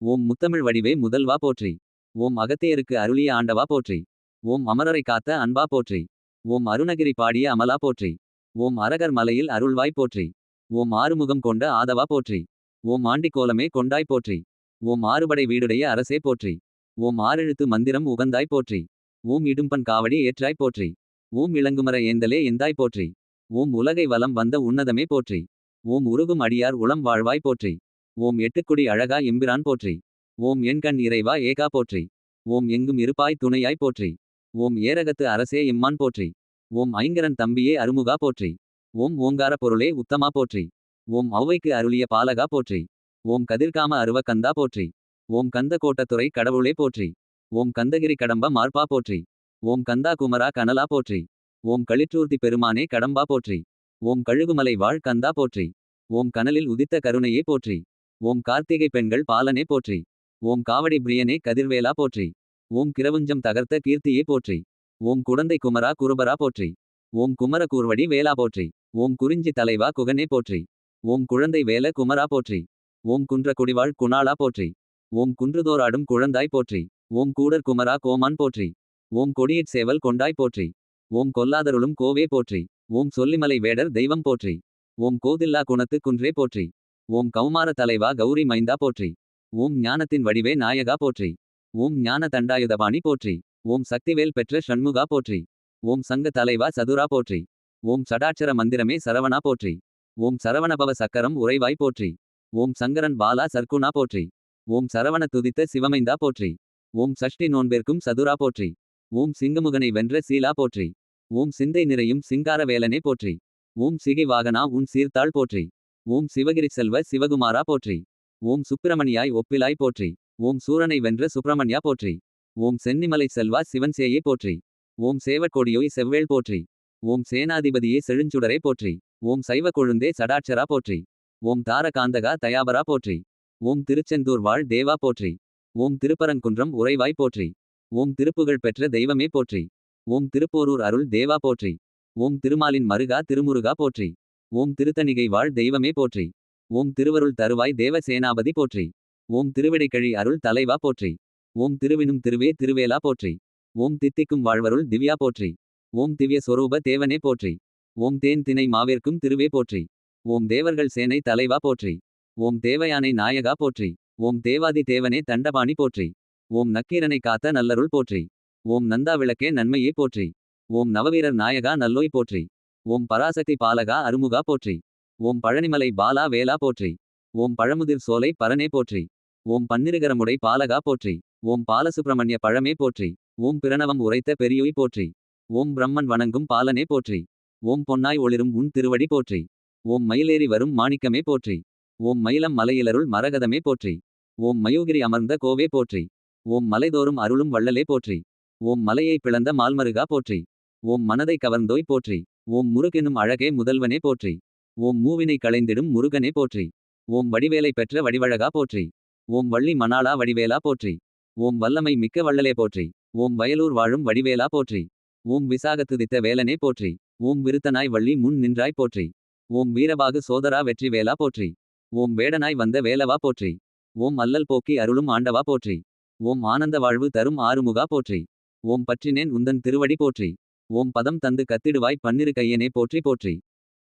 ஓம் முத்தமிழ் வடிவே முதல்வா போற்றி. ஓம் அகத்தியருக்கு அருளிய ஆண்டவா போற்றி. ஓம் அமரரை காத்த அன்பா போற்றி. ஓம் அருணகிரி பாடிய அமலா போற்றி. ஓம் அரகர் மலையில் அருள்வாய் போற்றி. ஓம் ஆறுமுகம் கொண்ட ஆதவா போற்றி. ஓம் ஆண்டிக்கோலமே கொண்டாய் போற்றி. ஓம் ஆறுபடை வீடுடைய அரசே போற்றி. ஓம் ஆறெழுத்து மந்திரம் உகந்தாய் போற்றி. ஓம் இடும்பன் காவடி ஏற்றாய் போற்றி. ஓம் இளங்குமர ஏந்தலே எந்தாய் போற்றி. ஓம் உலகை வலம் வந்த உன்னதமே போற்றி. ஓம் உருகும் அடியார் உளம் வாழ்வாய் போற்றி. ஓம் எட்டுக்குடி அழகா எம்பிரான் போற்றி. ஓம் எண்கண் இறைவா ஏகா போற்றி. ஓம் எங்கும் இருப்பாய் துணையாய் போற்றி. ஓம் ஏரகத்து அரசே இம்மான் போற்றி. ஓம் ஐங்கரன் தம்பியே அருமுகா போற்றி. ஓம் ஓங்கார பொருளே உத்தமா போற்றி. ஓம் ஔவைக்கு அருளிய பாலகா போற்றி. ஓம் கதிர்காம அருவ கந்தா போற்றி. ஓம் கந்த கோட்டத்துறை கடவுளே போற்றி. ஓம் கந்தகிரி கடம்ப மார்பா போற்றி. ஓம் கந்தா குமரா கனலா போற்றி. ஓம் களிற்றூர்த்தி பெருமானே கடம்பா போற்றி. ஓம் கழுகுமலை வாழ் கந்தா போற்றி. ஓம் கனலில் உதித்த கருணையே போற்றி. ஓம் கார்த்திகை பெண்கள் பாலனே போற்றி. ஓம் காவடி பிரியனே கதிர்வேலா போற்றி. ஓம் கிரவுஞ்சம் தகர்த்த கீர்த்தியே போற்றி. ஓம் குடந்தை குமரா குருபரா போற்றி. ஓம் குமர கூர்வடி வேலா போற்றி. ஓம் குறிஞ்சி தலைவா குகனே போற்றி. ஓம் குழந்தை வேல குமரா போற்றி. ஓம் குன்ற குடிவாழ் குணாளா போற்றி. ஓம் குன்றுதோறாடும் குழந்தாய் போற்றி. ஓம் கூடர் குமரா கோமான் போற்றி. ஓம் கொடியிற் சேவல் கொண்டாய் போற்றி. ஓம் கொல்லாதருளும் கோவே போற்றி. ஓம் சொல்லிமலை வேடர் தெய்வம் போற்றி. ஓம் கோதில்லா குணத்து குன்றே போற்றி. ஓம் கௌமார தலைவா கௌரி மைந்தா போற்றி. ஓம் ஞானத்தின் வடிவே நாயகா போற்றி. ஓம் ஞான தண்டாயுதபாணி போற்றி. ஓம் சக்திவேல் பெற்ற ஷண்முகா போற்றி. ஓம் சங்க தலைவா சதுரா போற்றி. ஓம் சடாட்சர மந்திரமே சரவணா போற்றி. ஓம் சரவணபவ சக்கரம் உறைவாய் போற்றி. ஓம் சங்கரன் பாலா சர்க்குணா போற்றி. ஓம் சரவண துதித்த சிவமைந்தா போற்றி. ஓம் சஷ்டி நோன்பேற்கும் சதுரா போற்றி. ஓம் சிங்கமுகனை வென்ற சீலா போற்றி. ஓம் சிந்தை நிறையும் சிங்கார வேலனே போற்றி. ஓம் சிகை வாகனா உன் சீர்த்தாள் போற்றி. ஓம் சிவகிரி செல்வ சிவகுமாரா போற்றி. ஓம் சுப்பிரமணியாய் ஒப்பிலாய் போற்றி. ஓம் சூரனை வென்ற சுப்பிரமணியா போற்றி. ஓம் சென்னிமலை செல்வா சிவன்சேயே போற்றி. ஓம் சேவற்கொடியோய் செவ்வேள் போற்றி. ஓம் சேனாதிபதியே செழுஞ்சுடரே போற்றி. ஓம் சைவ கொழுந்தே சடாட்சரா போற்றி. ஓம் தாரகாந்தகா தயாபரா போற்றி. ஓம் திருச்செந்தூர் வாழ் தேவா போற்றி. ஓம் திருப்பரங்குன்றம் உறைவாய் போற்றி. ஓம் திருப்புகழ் பெற்ற தெய்வமே போற்றி. ஓம் திருப்போரூர் அருள் தேவா போற்றி. ஓம் திருமாலின் மருகா திருமுருகா போற்றி. ஓம் திருத்தணிகை வாழ் தெய்வமே போற்றி. ஓம் திருவருள் தருவாய் தேவ சேனாபதி போற்றி. ஓம் திருவிடைக்கழி அருள் தலைவா போற்றி. ஓம் திருவினும் திருவே திருவேலா போற்றி. ஓம் தித்திக்கும் வாழ்வருள் திவ்யா போற்றி. ஓம் திவ்ய சொரூப தேவனே போற்றி. ஓம் தேன் தினை மாவேற்கும் திருவே போற்றி. ஓம் தேவர்கள் சேனை தலைவா போற்றி. ஓம் தேவயானை நாயகா போற்றி. ஓம் தேவாதி தேவனே தண்டபாணி போற்றி. ஓம் நக்கீரனை காத்த நல்லருள் போற்றி. ஓம் நந்தா விளக்கே நன்மையே போற்றி. ஓம் நவவீரர் நாயகா நல்லோய் போற்றி. ஓம் பராசக்தி பாலகா அருமுகா போற்றி. ஓம் பழனிமலை பாலா வேலா போற்றி. ஓம் பழமுதிர் சோலை பரனே போற்றி. ஓம் பன்னிருகரமுடை பாலகா போற்றி. ஓம் பாலசுப்பிரமணிய பழமே போற்றி. ஓம் பிரணவம் உரைத்த பெரியோய் போற்றி. ஓம் பிரம்மன் வணங்கும் பாலனே போற்றி. ஓம் பொன்னாய் ஒளிரும் உன் திருவடி போற்றி. ஓம் மயிலேறி வரும் மாணிக்கமே போற்றி. ஓம் மயிலம் மலையிலருள் மரகதமே போற்றி. ஓம் மயூகிரி அமர்ந்த கோவே போற்றி. ஓம் மலைதோறும் அருளும் வள்ளலே போற்றி. ஓம் மலையை பிளந்த மால்மருகா போற்றி. ஓம் மனதை கவர்ந்தோய் போற்றி. ஓம் முருகெனும் அழகே முதல்வனே போற்றி. ஓம் மூவினை களைந்திடும் முருகனே போற்றி. ஓம் வடிவேலை பெற்ற வடிவழகா போற்றி. ஓம் வள்ளி மணாளா வடிவேலா போற்றி. ஓம் வல்லமை மிக்க வள்ளலே போற்றி. ஓம் வயலூர் வாழும் வடிவேலா போற்றி. ஓம் விசாகத்துதித்த வேலனே போற்றி. ஓம் விருத்தனாய் வள்ளி முன் நின்றாய் போற்றி. ஓம் வீரபாகு சோதரா வெற்றி வேலா போற்றி. ஓம் வேடனாய் வந்த வேலவா போற்றி. ஓம் அல்லல் போக்கி அருளும் ஆண்டவா போற்றி. ஓம் ஆனந்த வாழ்வு தரும் ஆறுமுகா போற்றி. ஓம் பற்றினேன் உந்தன் திருவடி போற்றி. ஓம் பதம் தந்து கத்திடுவாய் பன்னிரு கையனே போற்றி போற்றி.